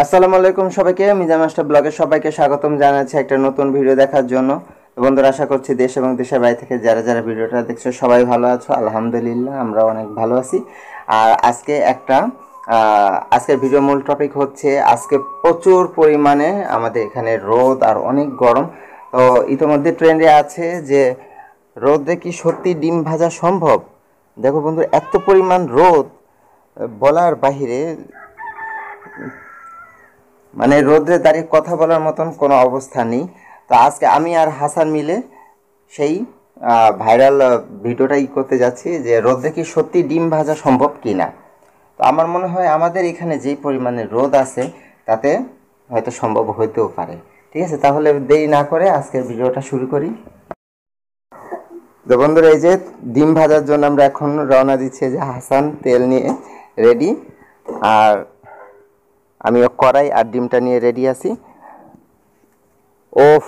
আসসালামু আলাইকুম সবাইকে মিজান মাস্টার ব্লগে সবাইকে স্বাগতম জানাচ্ছি একটা নতুন ভিডিও দেখার জন্য। বন্ধুরা, আশা করছি দেশ এবং দেশের বাইরে থেকে যারা যারা ভিডিওটা দেখছো সবাই ভালো আছো। আলহামদুলিল্লাহ আমরা অনেক ভালো আছি। আর আজকের ভিডিও মূল টপিক হচ্ছে আজকে প্রচুর পরিমাণে আমাদের এখানে রোদ আর অনেক গরম। তো ইতিমধ্যে ট্রেন্ডে আছে যে রোদে কি সত্যি ডিম ভাজা সম্ভব। দেখো বন্ধু, এত পরিমাণ রোদ বলার বাহিরে, মানে রোদ্রে দাঁড়িয়ে কথা বলার মতন কোনো অবস্থা নেই। তো আজকে আমি আর হাসান মিলে সেই ভাইরাল ভিডিওটাই করতে যাচ্ছি যে রোদ্রে কি সত্যি ডিম ভাজা সম্ভব কি না। তো আমার মনে হয় আমাদের এখানে যেই পরিমাণে রোদ আছে তাতে হয়তো সম্ভব হইতেও পারে। ঠিক আছে, তাহলে দেরি না করে আজকের ভিডিওটা শুরু করি। তো বন্ধুরা, এই যে ডিম ভাজার জন্য আমরা এখন রওনা দিচ্ছি। যে হাসান তেল নিয়ে রেডি, আর আমিও কড়াই আর ডিমটা নিয়ে রেডি আছি। ওফ,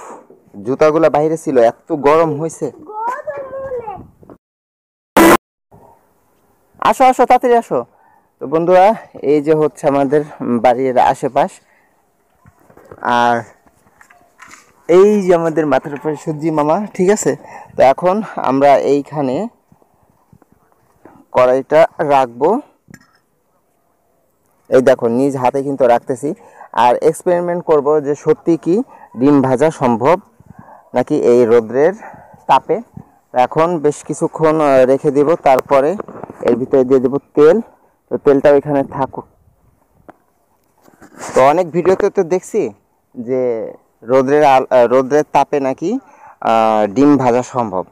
জুতাগুলা বাইরে ছিল, এত গরম হয়েছে। আসো আসো, তাড়াতাড়ি আসো। তো বন্ধুরা, এই যে হচ্ছে আমাদের বাড়ির আশেপাশ, আর এই যে আমাদের মাথার উপরে সূর্যি মামা। ঠিক আছে, তো এখন আমরা এইখানে কড়াইটা রাখবো। এই দেখো, নিজ হাতে কিন্তু রাখতেছি আর এক্সপেরিমেন্ট করব যে সত্যি কি ডিম ভাজা সম্ভব নাকি এই রোদ্রের তাপে। এখন বেশ কিছুক্ষণ রেখে দিব, তারপরে এর ভিতরে দিয়ে দেব তেল। তো তেলটা ওইখানে থাকুক। তো অনেক ভিডিওতে তো দেখছি যে রোদ্রের তাপে নাকি ডিম ভাজা সম্ভব।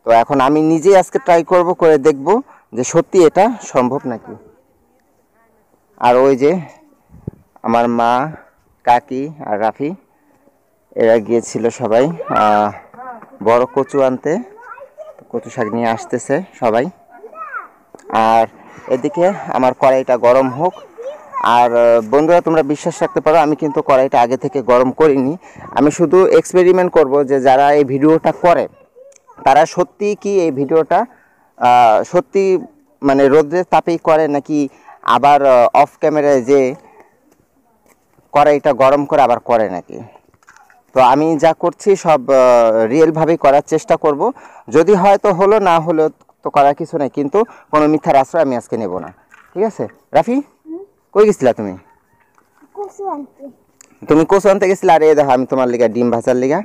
তো এখন আমি নিজেই আজকে ট্রাই করব, করে দেখব যে সত্যি এটা সম্ভব নাকি। আর ওই যে আমার মা, কাকি আর রাফি এরা গিয়েছিল সবাই বড় কচু আনতে। কচু শাক নিয়ে আসতেছে সবাই। আর এদিকে আমার কড়াইটা গরম হোক। আর বন্ধুরা, তোমরা বিশ্বাস রাখতে পারো আমি কিন্তু কড়াইটা আগে থেকে গরম করিনি। আমি শুধু এক্সপেরিমেন্ট করব যে যারা এই ভিডিওটা করে তারা সত্যি কি এই ভিডিওটা সত্যি মানে রোদ্রের তাপেই করে নাকি আবার অফ ক্যামেরায় যে কড়াইটা গরম করে আবার করে নাকি। তো আমি যা করছি সব রিয়েলভাবেই করার চেষ্টা করব। যদি হয় তো হলো, না হলো তো করার কিছু নেই, কিন্তু কোনো মিথ্যার আশ্রয় আমি আজকে নেব না। ঠিক আছে রাফি, কই গেছিলা তুমি? তুমি কচু আনতে গেছিলে। আর এই দেখো, আমি তোমার লিগা ডিম ভাজার লিগা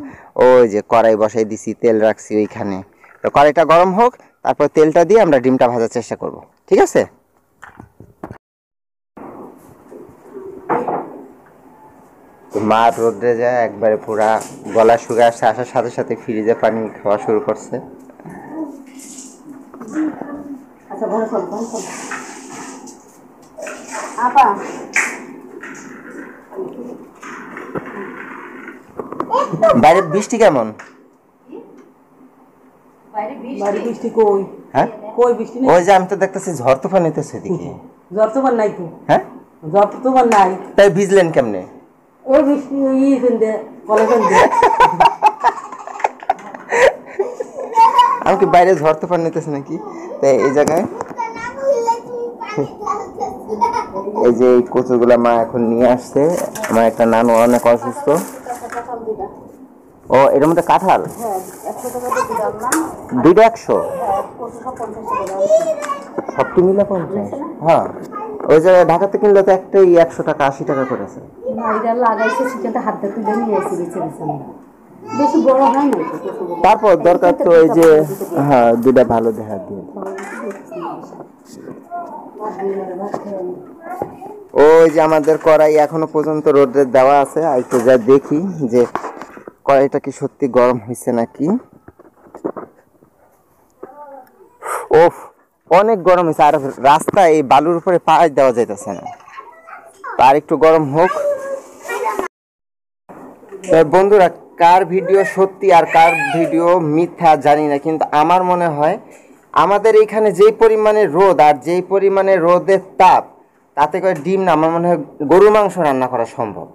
ওই যে কড়াই বসাই দিছি, তেল রাখছি ওইখানে। তো কড়াইটা গরম হোক, তারপর তেলটা দিয়ে আমরা ডিমটা ভাজার চেষ্টা করব। ঠিক আছে। মা রোদ্রে যায় একবারে পুরা গলা শুকে আসছে, আসার সাথে সাথে ফ্রিজে পানি খাওয়া শুরু করছে। বাইরে বৃষ্টি কেমন? হ্যাঁ, ওই যে আমি তো দেখতেছি ঝড় তুফান নিতেছে এদিকে। ঝড় তুফান নাই তো। হ্যাঁ, ঝড় তুফান নাই। তাই ভিজলেন কেমনে? ওই বৃষ্টি আমি কি বাইরে ঝড় তুফান নিতেছে নাকি? তাই এই জায়গায় এই যে এই কচুগুলা মা এখন নিয়ে আসছে। আমার একটা নানু অনেক অসুস্থ। ও, এর মধ্যে কাঁঠাল দুইটা 100, সবটি মিলে 50। হ্যাঁ, ওই জায়গায় ঢাকাতে কিনলে তো একটাই 100 টাকা 80 টাকা করেছে। তারপর দরকার তো এই যে হ্যাঁ, দুইটা ভালো দেখা দিয়ে। ওই যে আমাদের কড়াই এখনো পর্যন্ত রোদে দেওয়া আছে। আর একটু যা দেখি যে কড়াইটা কি সত্যি গরম হয়েছে নাকি। ওফ, অনেক গরম হয়েছে। আর রাস্তায় এই বালুর উপরে পা দেওয়া যাইতেছে না। আর একটু গরম হোক। বন্ধুরা, কার ভিডিও সত্যি আর কার ভিডিও মিথ্যা জানি না, কিন্তু আমার মনে হয় আমাদের এইখানে যেই পরিমাণে রোদ আর যেই পরিমাণে রোদের তাপ, তাতে করে ডিম না, আমার মনে হয় গরুর মাংস রান্না করা সম্ভব।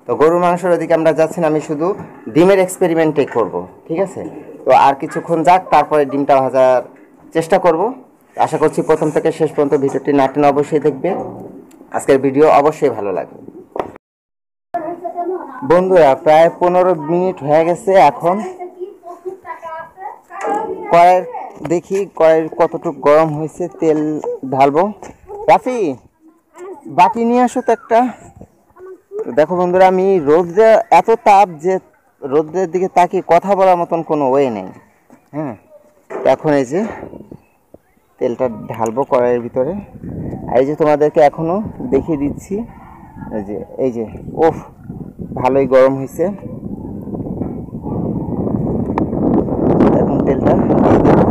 তো গরুর মাংসের ওদিকে আমরা যাচ্ছি না, আমি শুধু ডিমের এক্সপেরিমেন্টই করব। ঠিক আছে, তো আর কিছুক্ষণ যাক, তারপরে ডিমটা ভাজার চেষ্টা করব। আশা করছি প্রথম থেকে শেষ পর্যন্ত ভিডিওটি না টেনে অবশ্যই দেখবে। আজকের ভিডিও অবশ্যই ভালো লাগবে। বন্ধুরা প্রায় 15 মিনিট হয়ে গেছে। এখন কড়াইয়ের দেখি কড়াইয়ের কতটুকু গরম হয়েছে, তেল ঢালবো। রাফি বাটি নিয়ে আসো তো একটা। তো দেখো বন্ধুরা, আমি রোদ্রে এত তাপ যে রোদ্রের দিকে তাকিয়ে কথা বলার মতন কোনো ওয়ে নেই। হ্যাঁ, এখন এই যে তেলটা ঢালবো কড়াইয়ের ভিতরে। আর এই যে তোমাদেরকে এখনো দেখিয়ে দিচ্ছি, এই যে ওফ, ভালোই গরম হয়েছে। এখন তেলটা দিয়ে দেবো।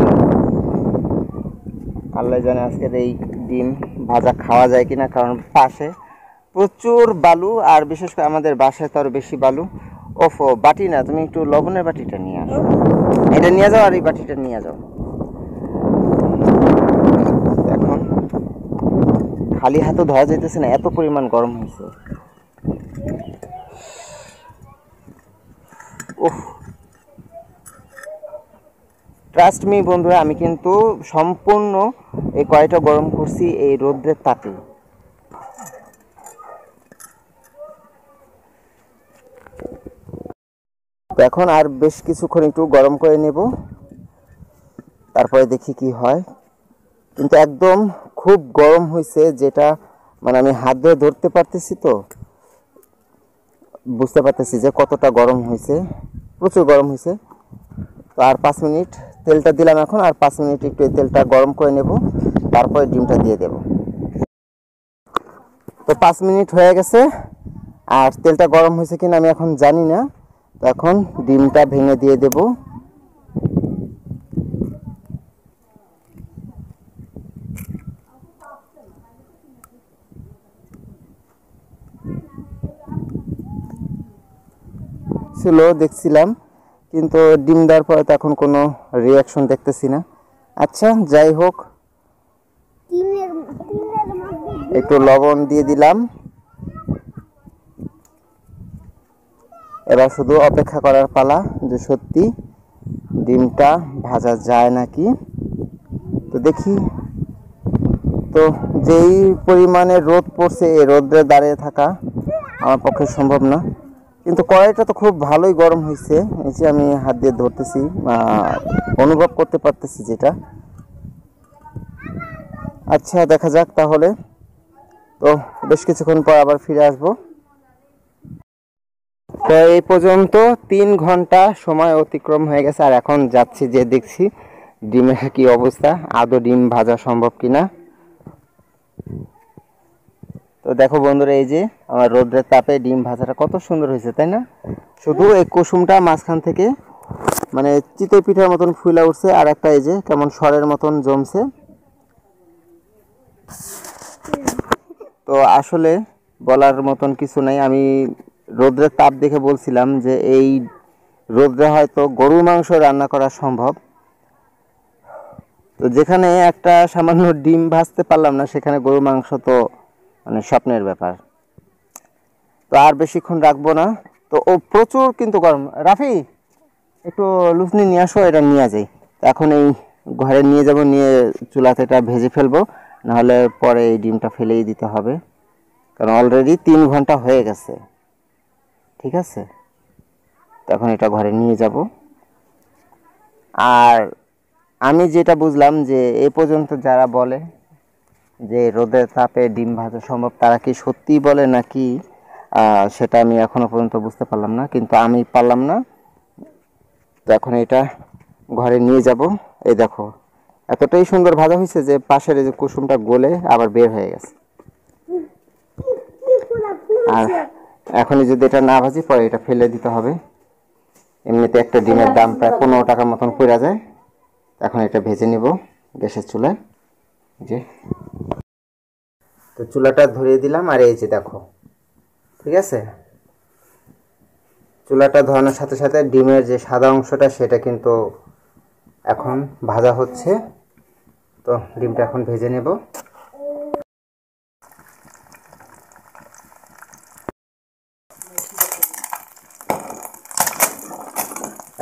আল্লাহ জানে আজকের এই ডিম ভাজা খাওয়া যায় কিনা, কারণ পাশে প্রচুর বালু, আর বিশেষ করে আমাদের বাসায় তো আরও বেশি বালু। ওফো, বাটি না, তুমি একটু লবণের বাটিটা নিয়ে আসো। এটা নিয়ে যাও আর এই বাটিটা নিয়ে যাও। এখন খালি হাতও ধোয়া যাইতেছে না, এত পরিমাণ গরম হয়েছে। ওহ, ট্রাস্ট মি বন্ধুরা, আমি কিন্তু সম্পূর্ণ এই কড়াইটা গরম করছি এই রোদ্রের তাপে। তো এখন আর বেশ কিছুক্ষণ একটু গরম করে নেব, তারপরে দেখি কি হয়। কিন্তু একদম খুব গরম হয়েছে, যেটা মানে আমি হাত দিয়ে ধরতে পারতেছি, তো বুঝতে পারতেছি যে কতটা গরম হয়েছে, প্রচুর গরম হয়েছে। তো আর 5 মিনিট তেলটা দিলাম এখন, আর 5 মিনিট একটু এই তেলটা গরম করে নেব, তারপরে ডিমটা দিয়ে দেব। তো 5 মিনিট হয়ে গেছে, আর তেলটা গরম হয়েছে কিনা আমি এখন জানি না। তো এখন ডিমটা ভেঙে দিয়ে দেব। ছিল দেখছিলাম, কিন্তু ডিম দেওয়ার পরে তো এখন কোনো রিয়াকশন দেখতেছি না। আচ্ছা, যাই হোক, একটু লবণ দিয়ে দিলাম। এবার শুধু অপেক্ষা করার পালা যে সত্যি ডিমটা ভাজা যায় নাকি। তো দেখি। তো যেই পরিমাণে রোদ পড়ছে, এই রোদে দাঁড়িয়ে থাকা আমার পক্ষে সম্ভব না। কিন্তু কড়াইটা তো খুব ভালোই গরম হয়েছে, এই যে আমি হাত দিয়ে ধরতেছি, অনুভব করতে পারতেছি যেটা। আচ্ছা, দেখা যাক তাহলে। তো বেশ কিছুক্ষণ পর আবার ফিরে আসবো। তো এই পর্যন্ত 3 ঘন্টা সময় অতিক্রম হয়ে গেছে, আর এখন যাচ্ছি যে দেখছি ডিমের কি অবস্থা, আদৌ ডিম ভাজা সম্ভব কিনা। তো দেখো বন্ধুরা, এই যে আমার রোদ্রের তাপে ডিম ভাজাটা কত সুন্দর হয়েছে, তাই না? শুধু এই কুসুমটা মাঝখান থেকে মানে চিতই পিঠার মতন ফুলা উঠছে, আর একটা এই যে কেমন সরের মতন জমছে। তো আসলে বলার মতন কিছু নাই। আমি রোদ্রের তাপ দেখে বলছিলাম যে এই রোদ্রে হয়তো গরুর মাংস রান্না করা সম্ভব। তো যেখানে একটা সামান্য ডিম ভাজতে পারলাম না, সেখানে গরুর মাংস তো মানে স্বপ্নের ব্যাপার। তো আর বেশিক্ষণ রাখবো না। তো ও প্রচুর কিন্তু গরম। রাফি, একটু লুচনি নিয়ে আসো, এটা নিয়ে যাই। এখন এই ঘরে নিয়ে যাব, নিয়ে চুলাতে এটা ভেজে ফেলবো, নাহলে পরে এই ডিমটা ফেলেই দিতে হবে, কারণ অলরেডি 3 ঘন্টা হয়ে গেছে। ঠিক আছে, তখন এটা ঘরে নিয়ে যাব। আর আমি যেটা বুঝলাম যে এই পর্যন্ত যারা বলে যে রোদের তাপে ডিম ভাজা সম্ভব, তারা কি সত্যিই বলে নাকি সেটা আমি এখনো পর্যন্ত বুঝতে পারলাম না, কিন্তু আমি পারলাম না। তো এখন এটা ঘরে নিয়ে যাব। এই দেখো, এতটাই সুন্দর ভাজা হয়েছে যে পাশের এই যে কুসুমটা গলে আবার বের হয়ে গেছে। আর এখনই যদি এটা না ভাজি, পরে এটা ফেলে দিতে হবে। এমনিতে একটা ডিমের দাম প্রায় 15 টাকার মতন পড়ে যায়। এখন এটা ভেজে নিব গ্যাসের চুলায়। যে তো চুলাটা ধরিয়ে দিলাম, আর এই যে দেখো, ঠিক আছে, চুলাটা ধরানোর সাথে সাথে ডিমের যে সাদা অংশটা সেটা কিন্তু এখন ভাজা হচ্ছে। তো ডিমটা এখন ভেজে নেব।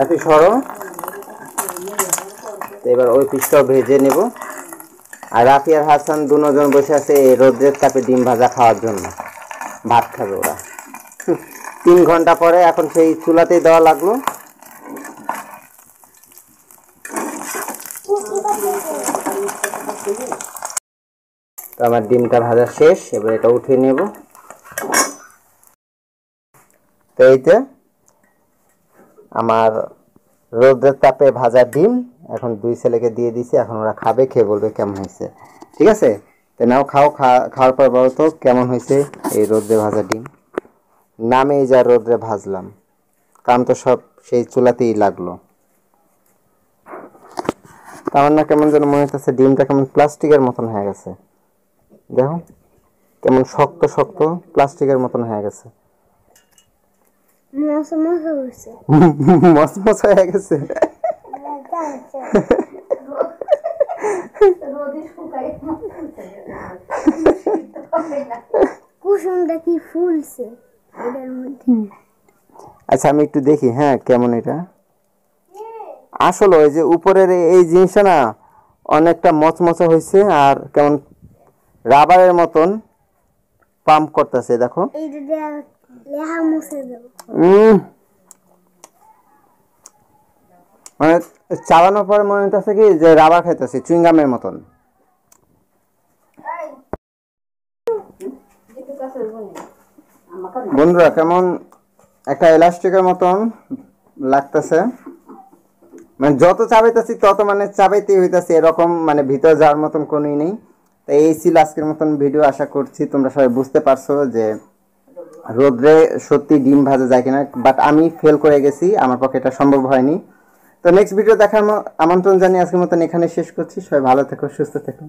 একটু সরো। এবার ওই পিসটাও ভেজে নেব। আর রাফি আর হাসান দুজন বসে আছে এই রোদ্রের তাপে ডিম ভাজা খাওয়ার জন্য, ভাত খাবে ওরা। ঘন্টা পরে এখন সেই চুলাতেই দেওয়া লাগলো। তো আমার ডিমটা ভাজা শেষ, এবার এটা উঠিয়ে নেব। তো এইতে আমার রোদের তাপে ভাজা ডিম এখন 2 ছেলেকে দিয়ে দিছি, এখন ওরা খাবে, খেয়ে বলবে কেমন হয়েছে। ঠিক আছে, তো নাও খাও, খাওয়ার পর বলো তো কেমন হয়েছে এই রোদে ভাজা ডিম। নামে যা রোদে ভাজলাম, কাম তো সব সেই চুলাতেই লাগলো। আমার না কেমন যেন মনে হচ্ছে ডিমটা কেমন প্লাস্টিকের মতন হয়ে গেছে, দেখো কেমন শক্ত শক্ত প্লাস্টিকের মতন হয়ে গেছে, মসমস হয়ে গেছে। কুসুমটা কি ফুলছে এটার মধ্যে। আচ্ছা আমি একটু দেখি, হ্যাঁ কেমন এটা আসলে ওই যে উপরের এই জিনিসটা না অনেকটা মচমচা হয়েছে আর কেমন রাবারের মতন পাম্প করতেছে, দেখো। এইটা দিয়ে লেহা মুছে দেব। মানে চালানোর পরে মনে হচ্ছে কি যে রাবার খাইতেছে, চুইংগামের মতন। বন্ধুরা কেমন একটা এলাস্টিকের মতন লাগতেছে, মানে যত চাবাইতেছি তত মানে চাবাইতেই হইতেছে, এরকম মানে ভিতরে যাওয়ার মতন কোনোই নেই। তো এই ছিল আজকের মতন ভিডিও। আশা করছি তোমরা সবাই বুঝতে পারছো যে রোদ্রে সত্যি ডিম ভাজা যায় কিনা, বাট আমি ফেল করে গেছি, আমার পক্ষে এটা সম্ভব হয়নি। তো নেক্সট ভিডিও দেখার আমন্ত্রণ জানিয়ে আজকের মতন এখানে শেষ করছি। সবাই ভালো থেকো, সুস্থ থেকো,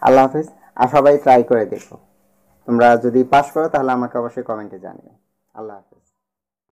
আল্লাহ হাফেজ। আর সবাই ট্রাই করে দেখো, তোমরা যদি পাস করো তাহলে আমাকে অবশ্যই কমেন্টে জানিও। আল্লাহ হাফেজ।